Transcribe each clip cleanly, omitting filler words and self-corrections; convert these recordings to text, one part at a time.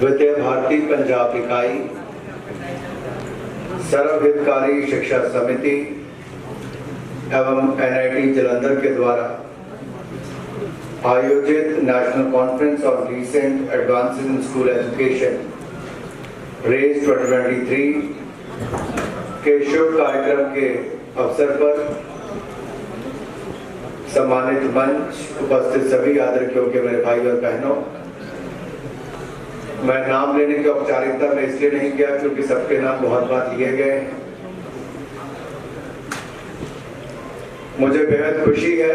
विद्या भारती पंजाब इकाई, सर्वहितकारी शिक्षा समिति एवं NIT जालंधर के द्वारा आयोजित national conference on recent advances in school education race 2023 के शुभ कार्यक्रम के अवसर पर सम्मानित मंच, उपस्थित सभी आदरणीय के मेरे भाई और बहनों, मैं नाम लेने की औपचारिकता में इसलिए नहीं किया क्योंकि सबके नाम बहुत बार लिए गए हैं। मुझे बेहद खुशी है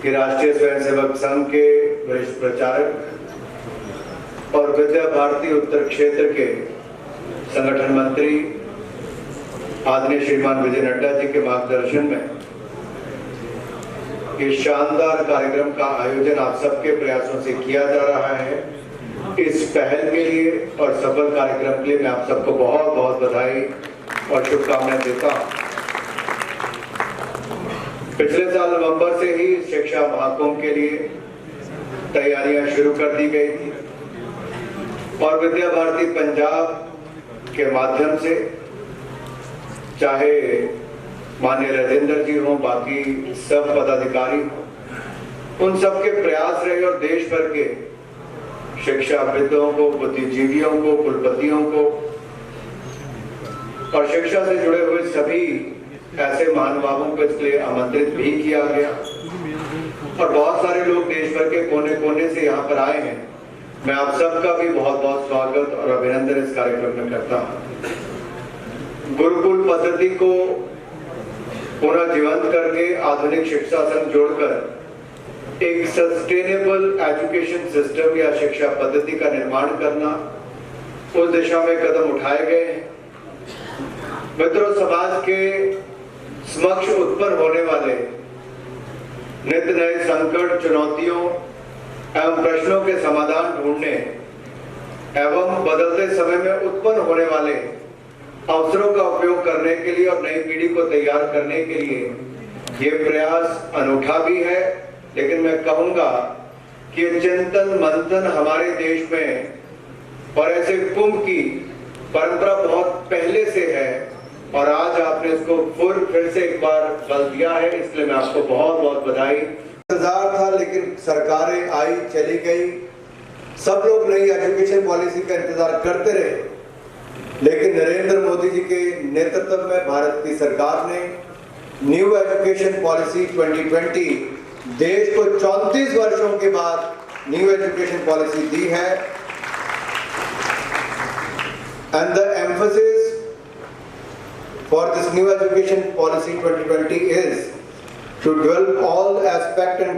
कि राष्ट्रीय स्वयंसेवक संघ के वरिष्ठ प्रचारक और विद्या भारती उत्तर क्षेत्र के संगठन मंत्री आदरणीय श्रीमान विजय नड्डा जी के मार्गदर्शन में इस शानदार कार्यक्रम का आयोजन आप सबके प्रयासों से किया जा रहा है। इस पहल के लिए और सफल कार्यक्रम के लिए मैं आप सबको बहुत बहुत बधाई और शुभकामनाएं देता हूं। पिछले साल नवंबर से ही शिक्षा महाकुंभ के लिए तैयारियां शुरू कर दी गई थी और विद्या भारती पंजाब के माध्यम से चाहे माननीय राजेंद्र जी हो, बाकी सब पदाधिकारी हो, उन सबके प्रयास रहे और देश भर के शिक्षाविदों को, बुद्धिजीवियों को, कुलपतियों को और शिक्षा से जुड़े हुए सभी ऐसे महानुभावों को इसके लिए आमंत्रित भी किया गया और बहुत सारे लोग देश भर के कोने कोने से यहाँ पर आए हैं। मैं आप सबका भी बहुत बहुत स्वागत और अभिनंदन इस कार्यक्रम में करता हूँ। गुरुकुल पद्धति को पुनः जीवंत करके आधुनिक शिक्षा संग जोड़कर एक सस्टेनेबल एजुकेशन सिस्टम या शिक्षा पद्धति का निर्माण करना, उस दिशा में कदम उठाए गए हैं। मित्रों, समाज के समक्ष उत्पन्न होने वाले नित्य नए संकट, चुनौतियों एवं प्रश्नों के समाधान ढूंढने एवं बदलते समय में उत्पन्न होने वाले अवसरों का उपयोग करने के लिए और नई पीढ़ी को तैयार करने के लिए ये प्रयास अनूठा भी है, लेकिन मैं कहूंगा कि चिंतन मंथन हमारे देश में और ऐसे कुंभ की परंपरा बहुत पहले से है और आज आपने इसको फिर से एक बार बल दिया है, इसलिए मैं आपको बहुत बहुत बधाई। इंतजार था लेकिन सरकारें आई चली गई, सब लोग नई एजुकेशन पॉलिसी का इंतजार करते रहे, लेकिन नरेंद्र मोदी जी के नेतृत्व में भारत की सरकार ने न्यू एजुकेशन पॉलिसी 2020 देश को 34 वर्षों के बाद न्यू एजुकेशन पॉलिसी दी है। And the emphasis for this new education policy 2020 is to develop all aspects and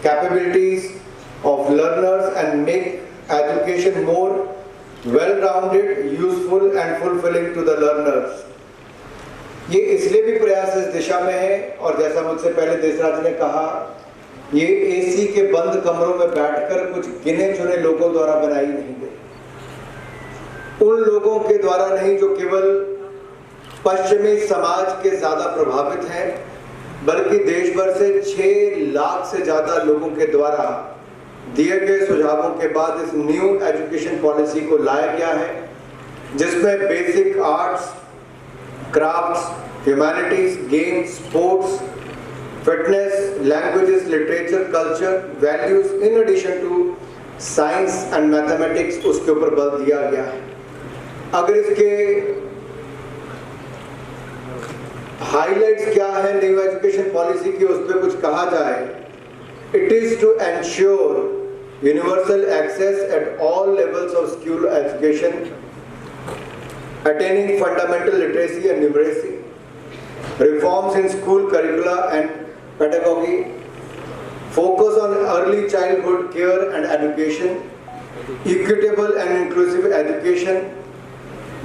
capabilities of learners and make education more well-rounded, useful and fulfilling to the learners। ये इसलिए भी प्रयास इस दिशा में है और जैसा मुझसे पहले देशराज ने कहा, ये एसी के बंद कमरों में बैठकर कुछ गिने चुने लोगों द्वारा बनाई नहीं गई। उन लोगों के द्वारा नहीं जो केवल पश्चिमी समाज के ज्यादा प्रभावित हैं, बल्कि देश भर से 6 लाख से ज्यादा लोगों के द्वारा दिए गए सुझावों के बाद इस न्यू एजुकेशन पॉलिसी को लाया गया है, जिसमें basic arts, crafts, humanities, games, sports, fitness, languages, literature, culture, values in addition to science and mathematics, उसके ऊपर बल दिया गया है। अगर इसके हाइलाइट्स क्या है न्यू एजुकेशन पॉलिसी की, उस पर कुछ कहा जाए, it is to ensure universal access at all levels of school education, attaining fundamental literacy and numeracy, reforms in school curricula and pedagogy, focus on early childhood care and education, equitable and inclusive education,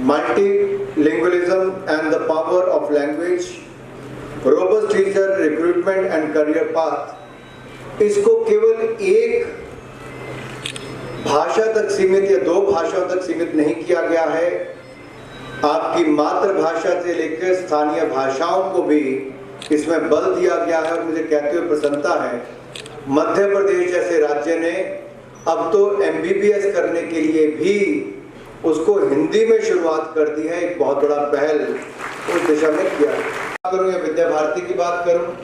multilingualism and the power of language, robust teacher recruitment and career path। इसको केवल एक भाषा तक सीमित या 2 भाषाओं तक सीमित नहीं किया गया है, आपकी मातृभाषा से लेकर स्थानीय भाषाओं को भी इसमें बल दिया गया है। और मुझे कहते हुए प्रसन्नता है, मध्य प्रदेश जैसे राज्य ने अब तो MBBS करने के लिए भी उसको हिंदी में शुरुआत कर दी है। एक बहुत बड़ा पहल उस दिशा में किया करूँ या विद्या भारती की बात करूँ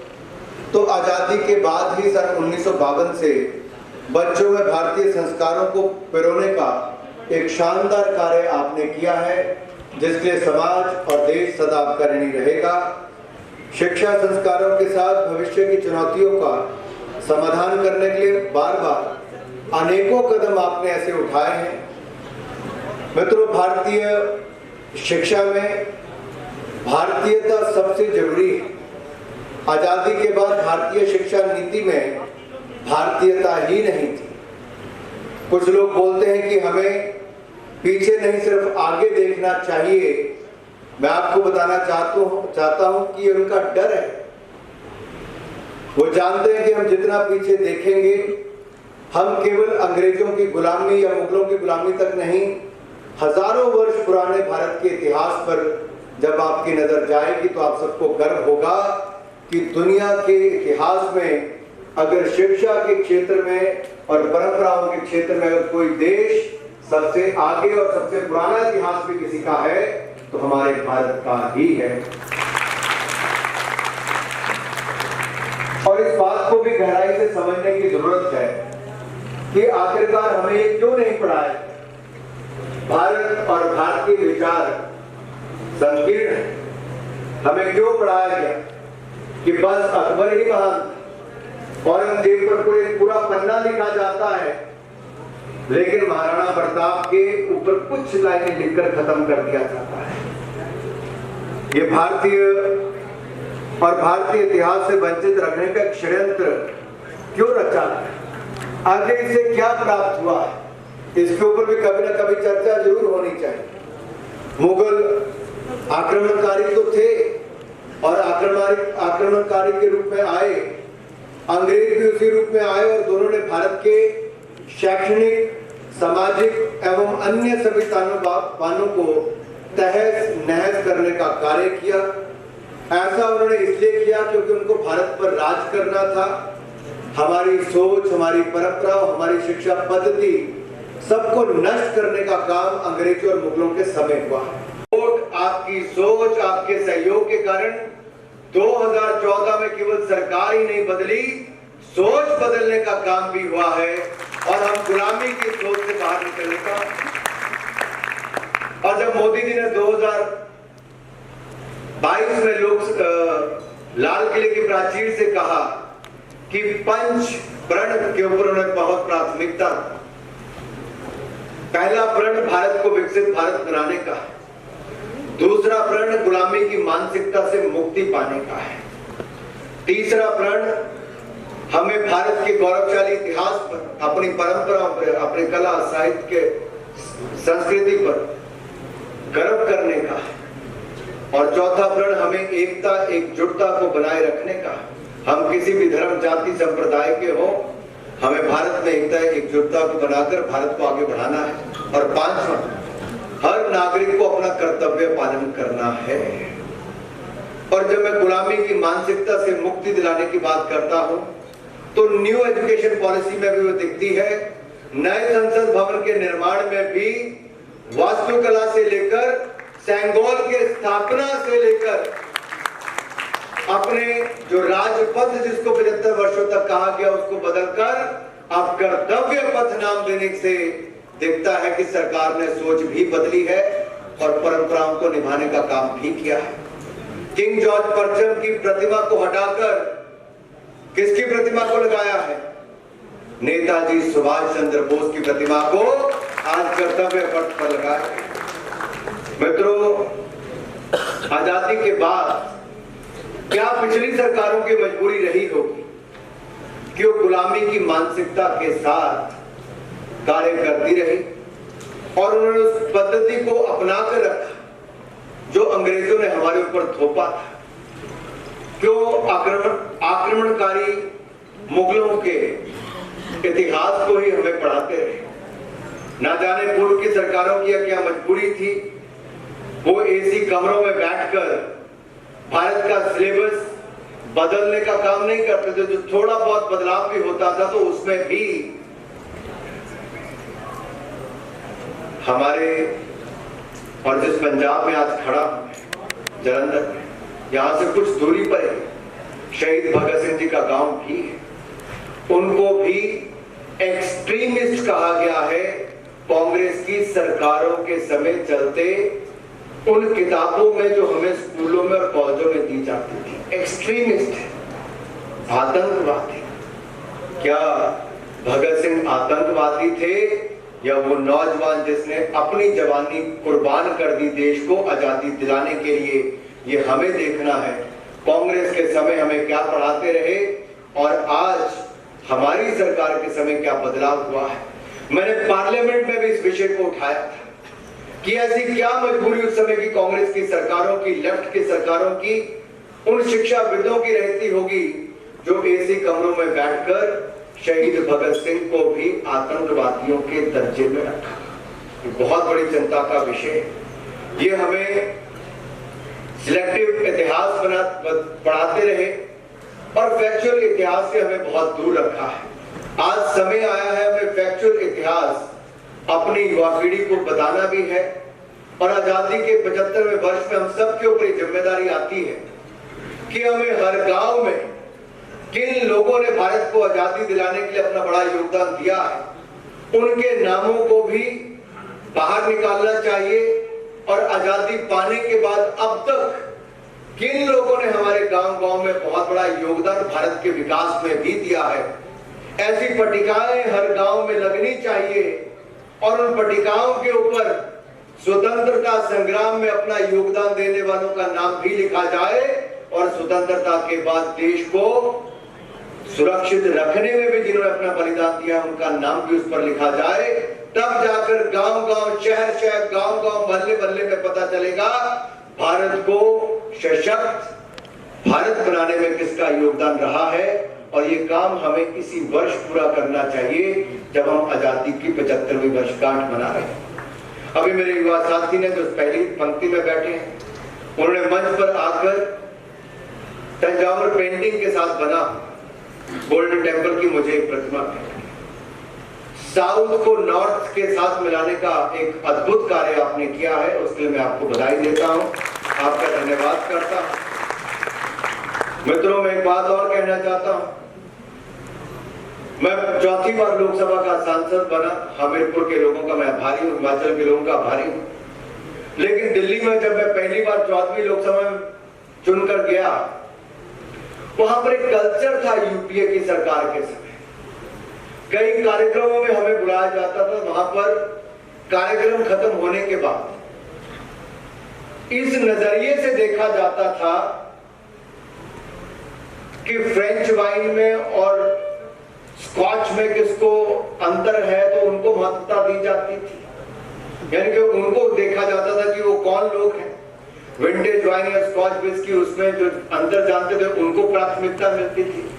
तो आज़ादी के बाद ही सन 1952 से बच्चों में भारतीय संस्कारों को पिरोने का एक शानदार कार्य आपने किया है, जिसके लिए समाज और देश सदा ऋणी रहेगा। शिक्षा संस्कारों के साथ भविष्य की चुनौतियों का समाधान करने के लिए बार बार अनेकों कदम आपने ऐसे उठाए हैं। मित्रों, भारतीय शिक्षा में भारतीयता सबसे जरूरी है। आजादी के बाद भारतीय शिक्षा नीति में भारतीयता ही नहीं थी। कुछ लोग बोलते हैं कि हमें पीछे नहीं सिर्फ आगे देखना चाहिए। मैं आपको बताना चाहता हूं कि ये उनका डर है। वो जानते हैं कि हम जितना पीछे देखेंगे हम केवल अंग्रेजों की गुलामी या मुगलों की गुलामी तक नहीं, हजारों वर्ष पुराने भारत के इतिहास पर जब आपकी नजर जाएगी तो आप सबको गर्व होगा कि दुनिया के इतिहास में अगर शिक्षा के क्षेत्र में और परंपराओं के क्षेत्र में अगर कोई देश सबसे आगे और सबसे पुराना इतिहास भी किसी का है तो हमारे भारत का ही है। और इस बात को भी गहराई से समझने की जरूरत है कि आखिरकार हमें ये क्यों नहीं पढ़ाया। भारत और भारतीय विचार संकीर्ण है। हमें क्यों पढ़ाया गया कि बस अकबर ही महान, औरंगजेब पर पूरा पन्ना लिखा जाता है लेकिन महाराणा प्रताप के ऊपर कुछ लाइनें लिखकर खत्म कर दिया जाता है। ये भारतीय और भारतीय इतिहास से वंचित रखने का षड्यंत्र क्यों रचा है? आगे इसे क्या प्राप्त हुआ है? इसके ऊपर भी कभी ना कभी चर्चा जरूर होनी चाहिए। मुगल आक्रमणकारी तो थे और आक्रमणकारी के रूप में आए, अंग्रेज भी उसी रूप में आए और दोनों ने भारत के शैक्षणिक, सामाजिक एवं अन्य सभी तानों को तहस नहस करने का कार्य किया। ऐसा उन्होंने इसलिए किया क्योंकि उनको भारत पर राज करना था। हमारी सोच, हमारी परंपरा, हमारी शिक्षा पद्धति सबको नष्ट करने का काम अंग्रेजों और मुगलों के समय हुआ। आपकी सोच, आपके सहयोग के कारण 2014 में केवल सरकार ही नहीं बदली, सोच बदलने का काम भी हुआ है और हम गुलामी की सोच से बाहर निकलने का। और जब मोदी जी ने 2022 में लोग लाल किले की प्राचीर से कहा कि पंच प्रण के ऊपर उन्हें बहुत प्राथमिकता, पहला प्रण भारत को विकसित भारत बनाने का है, दूसरा प्रण गुलामी की मानसिकता से मुक्ति पाने का है, तीसरा प्रण हमें भारत के गौरवशाली इतिहास पर, अपनी परंपराओं पर, अपनी कला, साहित्य, संस्कृति पर गर्व करने का है, और चौथा प्रण हमें एकता, एकजुटता को बनाए रखने का। हम किसी भी धर्म, जाति, संप्रदाय के हो, हमें भारत में एकता, एकजुटता को बनाकर भारत को आगे बढ़ाना है। और पांचवा, हर नागरिक को अपना कर्तव्य पालन करना है। और जब मैं गुलामी की मानसिकता से मुक्ति दिलाने की बात करता हूं तो न्यू एजुकेशन पॉलिसी में भी वो दिखती है। नए संसद भवन के निर्माण में भी वास्तुकला से लेकर सेंगोल के स्थापना से लेकर अपने जो राजपथ जिसको 75 वर्षों तक कहा गया उसको बदलकर अब कर्तव्य पथ नाम देने से दिखता है कि सरकार ने सोच भी बदली है और परंपराओं को निभाने का काम भी किया है। किंग जॉर्ज परचम की प्रतिमा को हटाकर किसकी प्रतिमा को लगाया है? नेताजी सुभाष चंद्र बोस की प्रतिमा को आज कर्तव्य पथ पर लगाया। मित्रों, आजादी के बाद क्या पिछली सरकारों की मजबूरी रही होगी कि वो गुलामी की मानसिकता के साथ कार्य करती रही और उन्होंने उस पद्धति को अपनाकर रखा जो अंग्रेजों ने हमारे ऊपर थोपा था। क्यों आक्रमणकारी मुगलों के इतिहास को ही हमें पढ़ाते रहे? ना जाने पूर्व की सरकारों की क्या मजबूरी थी, वो एसी कमरों में बैठकर भारत का सिलेबस बदलने का काम नहीं करते थे। जो थोड़ा बहुत बदलाव भी होता था तो उसमें भी हमारे और जिस पंजाब में आज खड़ा जलंधर में, यहाँ से कुछ दूरी पर शहीद भगत सिंह जी का गांव भी है। उनको भी एक्सट्रीमिस्ट कहा गया है कांग्रेस की सरकारों के समय चलते उन किताबों में जो हमें स्कूलों में और कॉलेजों में दी जाती थी। एक्सट्रीमिस्ट है, आतंकवादी। क्या भगत सिंह आतंकवादी थे या वो नौजवान जिसने अपनी जवानी कुर्बान कर दी देश को आजादी दिलाने के लिए? ये हमें देखना है। कांग्रेस के समय हमें क्या पढ़ाते रहे और आज हमारी सरकार के समय क्या बदलाव हुआ है। मैंने पार्लियामेंट में भी इस विषय को उठाया था कि ऐसी क्या मजबूरी उस समय की कांग्रेस की सरकारों की, लेफ्ट की सरकारों की, उन शिक्षाविदों की रहती होगी जो एसी कमरों में बैठकर शहीद भगत सिंह को भी आतंकवादियों के दर्जे में रखा। ये बहुत बड़ी चिंता का विषय है। ये हमें सिलेक्टिव इतिहास पढ़ाते रहे और फैक्चुअल इतिहास से हमें बहुत दूर रखा है। आज समय आया है हमें फैक्चुअल इतिहास अपनी युवा पीढ़ी को बताना भी है और आजादी के 75वें वर्ष में हम सबके ऊपर जिम्मेदारी आती है कि हमें हर गांव में किन लोगों ने भारत को आजादी दिलाने के लिए अपना बड़ा योगदान दिया है उनके नामों को भी बाहर निकालना चाहिए और आजादी पाने के बाद अब तक किन लोगों ने हमारे गांव-गांव में बहुत बड़ा योगदान भारत के विकास में भी दिया है, ऐसी पट्टिकाएं हर गांव में लगनी चाहिए और उन पट्टिकाओं के ऊपर स्वतंत्रता संग्राम में अपना योगदान देने वालों का नाम भी लिखा जाए और स्वतंत्रता के बाद देश को सुरक्षित रखने में भी जिन्होंने अपना बलिदान दिया उनका नाम भी उस पर लिखा जाए। तब जाकर गांव-गांव, शहर-शहर, गांव-गांव, मोहल्ले-मोहल्ले में पता चलेगा भारत को सशक्त भारत बनाने में किसका योगदान रहा है। और ये काम हमें इसी वर्ष पूरा करना चाहिए जब हम आजादी की 75वीं वर्षगांठ मना रहे हैं। अभी मेरे युवा साथी ने जो पहली पंक्ति में बैठे हैं उन्होंने मंच पर आकर तंजावुर पेंटिंग के साथ बना गोल्डन टेम्पल की मुझे एक प्रतिमा साउथ को नॉर्थ के साथ मिलाने का एक अद्भुत कार्य आपने किया है, उसके लिए मैं आपको बधाई देता हूं, आपका धन्यवाद करता हूं। मित्रों, मैं एक बात और कहना चाहता हूं। मैं चौथी बार लोकसभा का सांसद बना, हमीरपुर के लोगों का मैं आभारी हूं, हिमाचल के लोगों का आभारी हूं। लेकिन दिल्ली में जब मैं पहली बार 14वीं लोकसभा में चुनकर गया, वहां पर एक कल्चर था यूपीए की सरकार के समय। कई कार्यक्रमों में हमें बुलाया जाता था, वहां पर कार्यक्रम खत्म होने के बाद इस नजरिए से देखा जाता था कि फ्रेंच वाइन में और स्कॉच में किसको अंतर है, तो उनको महत्वता दी जाती थी। यानी कि उनको देखा जाता था कि वो कौन लोग हैं। विंटेज वाइन या स्कॉच विस्की, उसमें जो अंतर जानते थे उनको प्राथमिकता मिलती थी।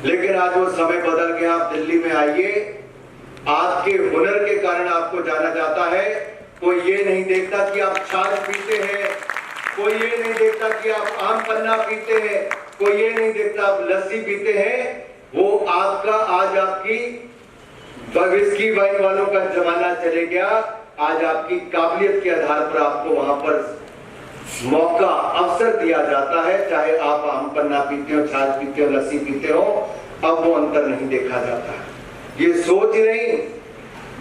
लेकिन आज वो समय बदल गया। आप दिल्ली में आइए, आपके हुनर के कारण आपको जाना जाता है। कोई ये नहीं देखता कि आप छाछ पीते हैं, कोई ये नहीं देखता कि आप आम पन्ना पीते हैं, कोई ये नहीं देखता आप लस्सी पीते हैं। वो आपका आज आपकी विस्की वाइन वालों का जमाना चले गया। आज आपकी काबिलियत के आधार पर आपको वहां पर मौका, अवसर दिया जाता है, चाहे आप आम पन्ना पीते हो, छाछ पीते हो, लस्सी पीते हो। अब वो अंतर नहीं देखा जाता है। ये सोच नहीं,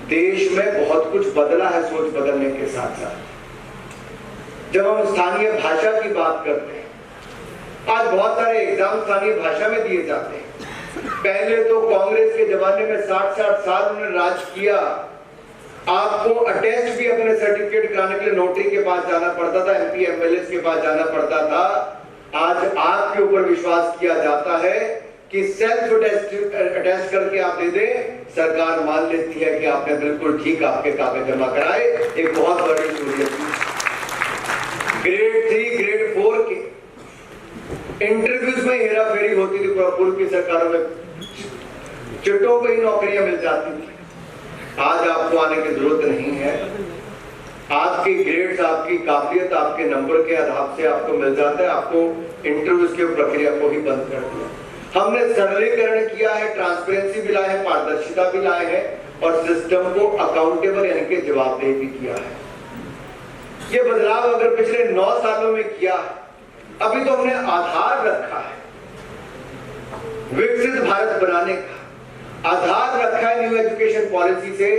देश में बहुत कुछ बदला है सोच बदलने के साथ साथ। जब हम स्थानीय भाषा की बात करते हैं, आज बहुत सारे एग्जाम स्थानीय भाषा में दिए जाते हैं। पहले तो कांग्रेस के जमाने में 60-60 साल उन्होंने राज किया। आपको अटेस्ट भी अपने सर्टिफिकेट कराने के लिए नोटरी के पास जाना पड़ता था, एमपी एमएलए के पास जाना पड़ता था। आज आपके ऊपर विश्वास किया जाता है कि सेल्फ अटेस्ट करके आप दे दें, सरकार मान लेती है कि आपने बिल्कुल ठीक आपके कागज जमा कराए। एक बहुत बड़ी सहूलियत। ग्रेड 3, ग्रेड 4 के इंटरव्यूज में हेरा फेरी होती थी। पूर्व की सरकारों में चिट्ठों पे ही नौकरियां मिल जाती थी। आज आपको आने की जरूरत नहीं है। आपकी ग्रेड्स, आपकी काबिलियत, आपके नंबर के आधार से आपको मिल जाता है। आपको इंटरव्यूज की प्रक्रिया को ही बंद कर दिया। हमने सरलीकरण किया है, ट्रांसपेरेंसी भी लाए हैं, पारदर्शिता भी लाए हैं और सिस्टम को अकाउंटेबल यानी कि जवाबदेह भी किया है। ये बदलाव अगर पिछले 9 सालों में किया, अभी तो हमने आधार रखा है विकसित भारत बनाने का, आधार रखा है न्यू एजुकेशन पॉलिसी से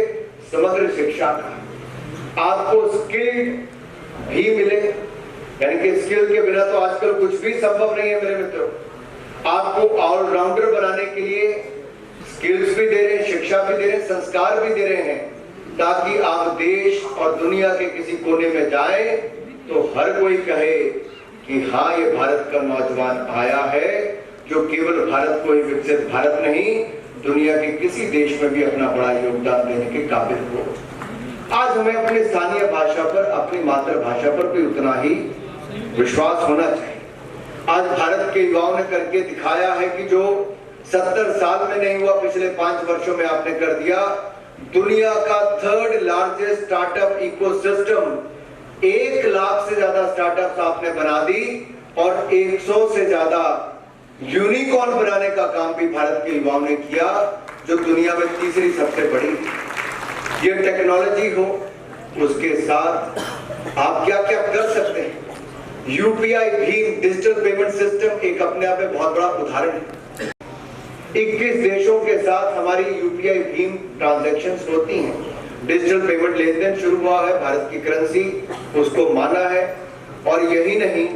समग्र शिक्षा का। आपको स्किल भी मिले, यानी कि स्किल के बिना तो आजकल कुछ भी संभव नहीं है मेरे मित्रों। आपको ऑलराउंडर बनाने के लिए स्किल्स भी दे रहे हैं, शिक्षा भी दे रहे हैं, संस्कार भी दे रहे हैं, ताकि आप देश और दुनिया के किसी कोने में जाए तो हर कोई कहे कि हाँ, ये भारत का नौजवान आया है जो केवल भारत को ही विकसित भारत नहीं, दुनिया के किसी देश में भी अपना बड़ा योगदान देने के काबिल हो। आज हमें अपनी स्थानीय भाषा पर, अपनी मातृभाषा पर भी उतना ही विश्वास होना चाहिए। आज भारत के युवाओं ने करके दिखाया है कि जो 70 साल में नहीं हुआ, पिछले 5 वर्षों में आपने कर दिया। दुनिया का 3rd largest startup ecosystem, 1 lakh से ज्यादा स्टार्टअप्स आपने बना दी और 100 से ज्यादा यूनिकॉर्न बनाने का काम भी भारत के युवाओं ने किया, जो दुनिया में तीसरी सबसे बड़ी। ये टेक्नोलॉजी हो, उसके साथ आप क्या क्या कर सकते हैं। UPI Bhim digital payment system एक अपने आप में बहुत बड़ा उदाहरण है। 21 देशों के साथ हमारी यूपीआई भीम ट्रांजैक्शंस होती हैं। डिजिटल पेमेंट लेन देन शुरू हुआ है, भारत की करेंसी उसको माना है। और यही नहीं,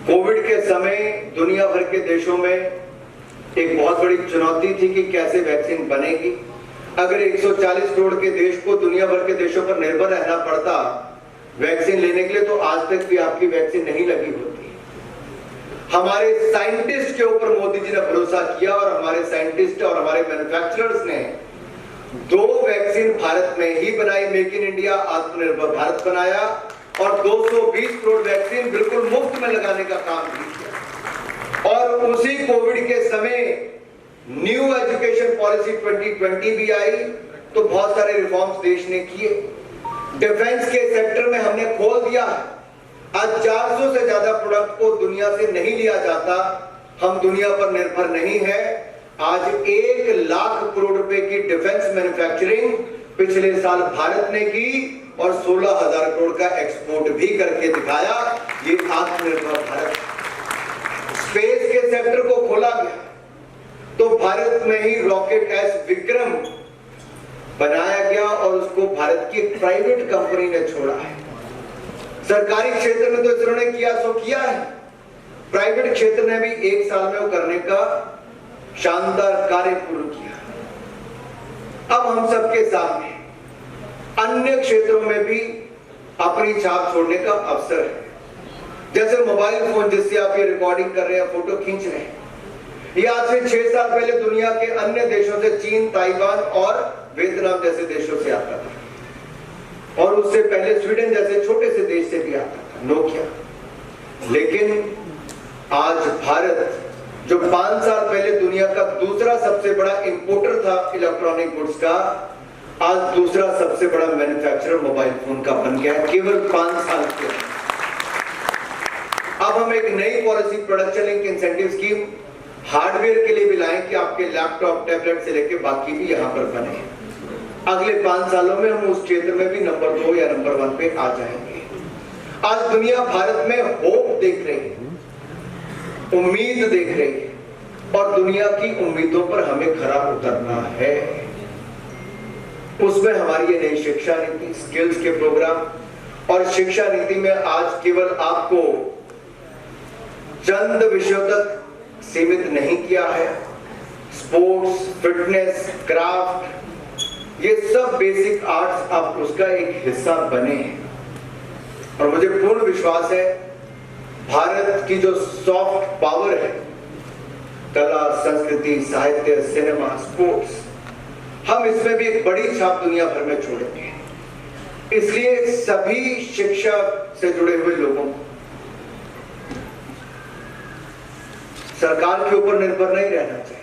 कोविड के समय दुनिया भर के देशों में एक बहुत बड़ी चुनौती थी कि कैसे वैक्सीन बनेगी। अगर 140 करोड़ के देश को दुनिया भर के देशों पर निर्भर रहना पड़ता वैक्सीन लेने के लिए, तो आज तक भी आपकी वैक्सीन नहीं लगी होती। हमारे साइंटिस्ट के ऊपर मोदी जी ने भरोसा किया और हमारे साइंटिस्ट और हमारे मैन्युफैक्चरर्स ने 2 वैक्सीन भारत में ही बनाई, मेक इन इंडिया आत्मनिर्भर भारत बनाया और 220 करोड़ वैक्सीन बिल्कुल मुफ्त में लगाने का काम भी किया। और उसी कोविड के समय न्यू एजुकेशन पॉलिसी 2020 भी आई, तो बहुत सारे रिफॉर्म्स देश ने किए। डिफेंस के सेक्टर में हमने खोल दिया। आज 400 से ज्यादा प्रोडक्ट को दुनिया से नहीं लिया जाता, हम दुनिया पर निर्भर नहीं है। आज 1 लाख करोड़ रुपए की डिफेंस मैन्युफैक्चरिंग पिछले साल भारत ने की और 16,000 करोड़ का एक्सपोर्ट भी करके दिखाया। ये आत्मनिर्भर भारत। स्पेस के सेक्टर को खोला गया, तो भारत में ही रॉकेट एस विक्रम बनाया गया और उसको भारत की प्राइवेट कंपनी ने छोड़ा है। सरकारी क्षेत्र में तो इन्होंने किया सो किया है, प्राइवेट क्षेत्र ने भी 1 साल में वो करने का शानदार कार्य पूर्ण किया। अब हम सबके सामने अन्य क्षेत्रों में भी अपनी छाप छोड़ने का अवसर है। जैसे मोबाइल फोन जिससे आप ये रिकॉर्डिंग कर रहे हैं, फोटो खींच रहे हैं, ये आज से 6 साल पहले दुनिया के अन्य देशों से, चीन, ताइवान और वियतनाम जैसे देशों से आता था, और उससे पहले स्वीडन जैसे छोटे से देश से भी आता था, नोकिया। लेकिन आज भारत, जो 5 साल पहले दुनिया का दूसरा सबसे बड़ा इंपोर्टर था इलेक्ट्रॉनिक गुड्स का, आज दूसरा सबसे बड़ा मैन्युफैक्चरर मोबाइल फोन का बन गया है, केवल 5 साल के। अब हम एक नई policy, production link incentive scheme hardware के लिए भी लाएं कि आपके लैपटॉप, टैबलेट से लेकर बाकी भी यहां पर बने। अगले 5 सालों में हम उस क्षेत्र में भी नंबर 2 या नंबर 1 पे आ जाएंगे। आज दुनिया भारत में होप देख रही है, उम्मीद देख रही है, और दुनिया की उम्मीदों पर हमें खरा उतरना है। उसमें हमारी ये नई शिक्षा नीति, स्किल्स के प्रोग्राम, और शिक्षा नीति में आज केवल आपको चंद विषयों तक सीमित नहीं किया है। स्पोर्ट्स, फिटनेस, क्राफ्ट, ये सब बेसिक आर्ट्स आप उसका एक हिस्सा बने हैं। और मुझे पूर्ण विश्वास है भारत की जो सॉफ्ट पावर है, कला, संस्कृति, साहित्य, सिनेमा, स्पोर्ट्स, हम इसमें भी एक बड़ी छाप दुनिया भर में छोड़ेंगे। इसलिए सभी शिक्षा से जुड़े हुए लोगों को सरकार के ऊपर निर्भर नहीं रहना चाहिए।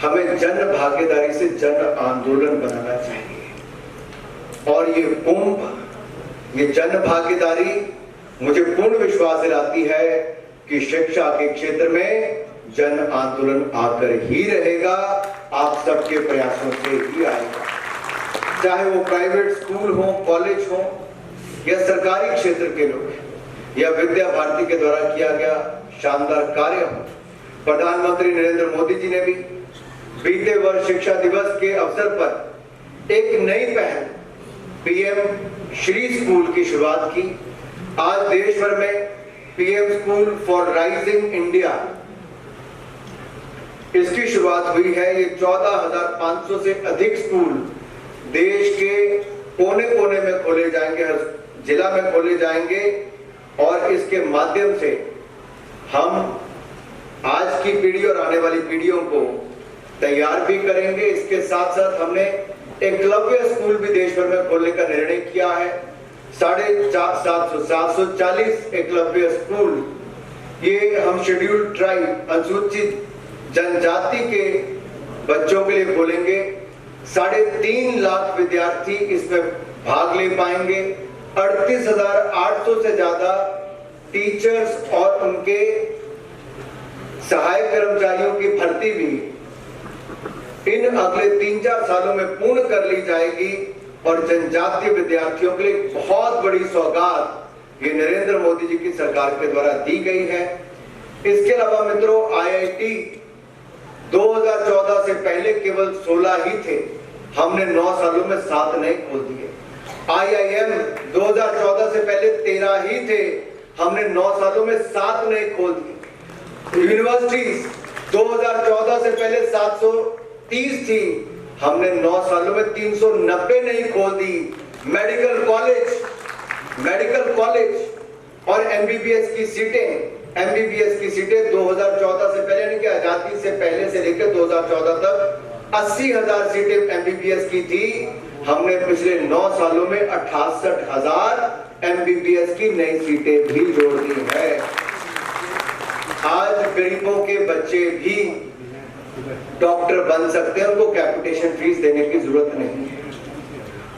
हमें जन भागीदारी से जन आंदोलन बनाना चाहिए। और ये कुंभ, ये जन भागीदारी मुझे पूर्ण विश्वास दिलाती है कि शिक्षा के क्षेत्र में जन आंदोलन आकर ही रहेगा, आप सबके प्रयासों से ही आएगा। चाहे वो प्राइवेट स्कूल हो, कॉलेज हो या सरकारी क्षेत्र के लोग या विद्या भारती के द्वारा किया गया शानदार कार्य हो। प्रधानमंत्री नरेंद्र मोदी जी ने भी बीते वर्ष शिक्षा दिवस के अवसर पर एक नई पहल पीएम श्री स्कूल की शुरुआत की। आज देश भर में PM school for rising India इसकी शुरुआत हुई है। ये 14,500 से अधिक स्कूल देश के कोने कोने में खोले जाएंगे, हर जिला में खोले जाएंगे और इसके माध्यम से हम आज की पीढ़ी और आने वाली पीढ़ियों को तैयार भी करेंगे। इसके साथ साथ हमने एकलव्य स्कूल भी देश भर में खोलने का निर्णय किया है। 740 एकलव्य स्कूल ये हम शेड्यूल्ड ट्राइब, अनुसूचित जनजाति के बच्चों के लिए खोलेंगे। 3.5 लाख विद्यार्थी इसमें भाग ले पाएंगे। 38,800 से ज्यादा टीचर्स और उनके सहायक कर्मचारियों की भर्ती भी इन अगले 3-4 सालों में पूर्ण कर ली जाएगी और जनजातीय विद्यार्थियों के लिए बहुत बड़ी सौगात ये नरेंद्र मोदी जी की सरकार के द्वारा दी गई है। इसके अलावा मित्रों, आईआईटी 2014 से पहले केवल 16 ही थे, हमने 9 सालों में 7 नए खोल दिए। आईआईएम 2014 से पहले 13 ही थे, हमने 9 सालों में 7 नए खोल दिए। यूनिवर्सिटीज 2014 से पहले 730 थी, हमने 9 सालों में 390 नई खोल दी। मेडिकल कॉलेज और एमबीबीएस की सीटें 2014 से पहले यानी कि आजादी से पहले से लेकर 2014 तक 80,000 सीटें एमबीबीएस की थी, हमने पिछले 9 सालों में 68,000 एमबीबीएस की नई सीटें भी जोड़ दी है। आज गरीबों के बच्चे भी डॉक्टर बन सकते हैं, उनको कैपिटेशन फीस देने की जरूरत नहीं है।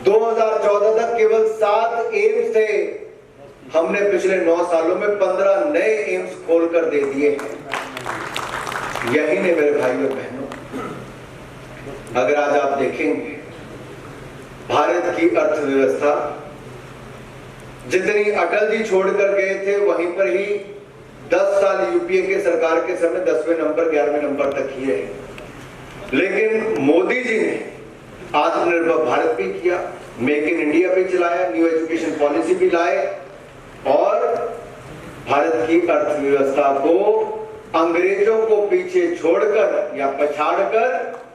2014 तक केवल 7 एम्स थे, हमने पिछले 9 सालों में 15 नए एम्स खोलकर दे दिए हैं। यही नहीं मेरे भाइयों बहनों, अगर आज आप देखेंगे भारत की अर्थव्यवस्था जितनी अटल जी छोड़कर गए थे वहीं पर ही 10 साल यूपीए के सरकार के समय 10वें नंबर 11वें नंबर तक ही रहे। लेकिन मोदी जी ने आत्मनिर्भर भारत भी किया, मेक इन इंडिया भी चलाया, न्यू एजुकेशन पॉलिसी भी लाए और भारत की अर्थव्यवस्था को अंग्रेजों को पीछे छोड़कर या पछाड़कर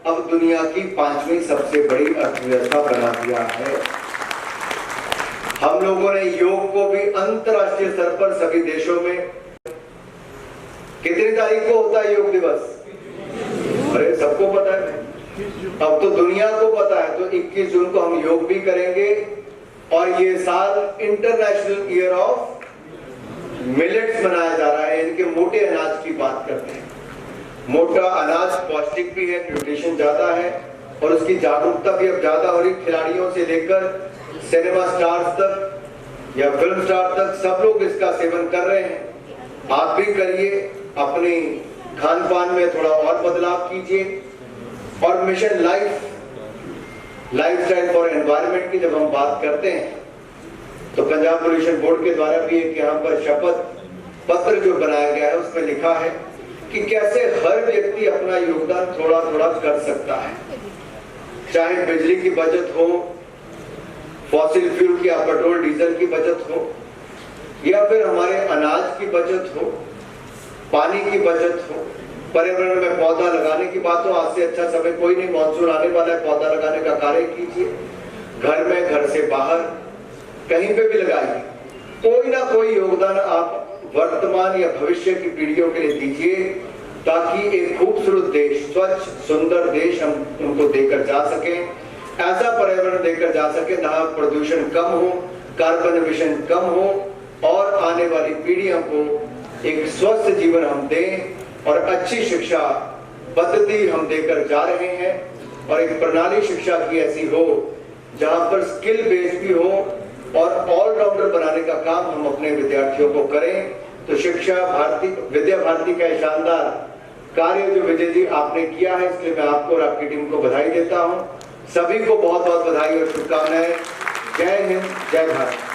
अब दुनिया की 5वीं सबसे बड़ी अर्थव्यवस्था बना दिया है। हम लोगों ने योग को भी अंतरराष्ट्रीय स्तर पर सभी देशों में, कितनी तारीख को होता है योग दिवस? अरे सबको पता है, अब तो दुनिया को पता है। तो 21 जून को हम योग भी करेंगे और ये साल इंटरनेशनल ईयर ऑफ मिलेट्स मनाया जा रहा है। इनके मोटे अनाज की बात करते हैं। मोटा अनाज पौष्टिक भी है, न्यूट्रिशन ज्यादा है और उसकी जागरूकता भी अब ज्यादा हो रही। खिलाड़ियों से लेकर सिनेमा स्टार्स तक या फिल्म स्टार तक सब लोग इसका सेवन कर रहे हैं। आप भी करिए, अपनी खान पान में थोड़ा और बदलाव कीजिए। और मिशन लाइफस्टाइल फॉर एनवायरनमेंट की जब हम बात करते हैं तो पंजाब पोल्यूशन बोर्ड के द्वारा भी एक यहाँ पर शपथ पत्र जो बनाया गया है उसमें लिखा है कि कैसे हर व्यक्ति अपना योगदान थोड़ा थोड़ा कर सकता है। चाहे बिजली की बचत हो, फॉसिल फ्यूल या पेट्रोल डीजल की बचत हो, या फिर हमारे अनाज की बचत हो, पानी की बचत हो, पर्यावरण में पौधा लगाने की बात हो। आज से अच्छा समय कोई नहीं, मानसून आने वाला है, पौधा लगाने का कार्य कीजिए। घर में, घर से बाहर, कहीं पे भी लगाइए। कोई ना कोई योगदान आप वर्तमान या भविष्य की पीढ़ियों के लिए दीजिए ताकि एक खूबसूरत देश, स्वच्छ सुंदर देश हम उनको देकर जा सके, ऐसा पर्यावरण देकर जा सके जहां प्रदूषण कम हो, कार्बन एमिशन कम हो और आने वाली पीढ़ियों को एक स्वस्थ जीवन हम दें और अच्छी शिक्षा पद्धति हम देकर जा रहे हैं। और एक प्रणाली शिक्षा की ऐसी हो जहां पर स्किल बेस्ड भी हो और ऑलराउंडर बनाने का काम हम अपने विद्यार्थियों को करें। तो विद्या भारती का शानदार कार्य जो विजय जी आपने किया है, इसलिए मैं आपको और आपकी टीम को बधाई देता हूं। सभी को बहुत बहुत बधाई और शुभकामनाएं। जय हिंद, जय भारत।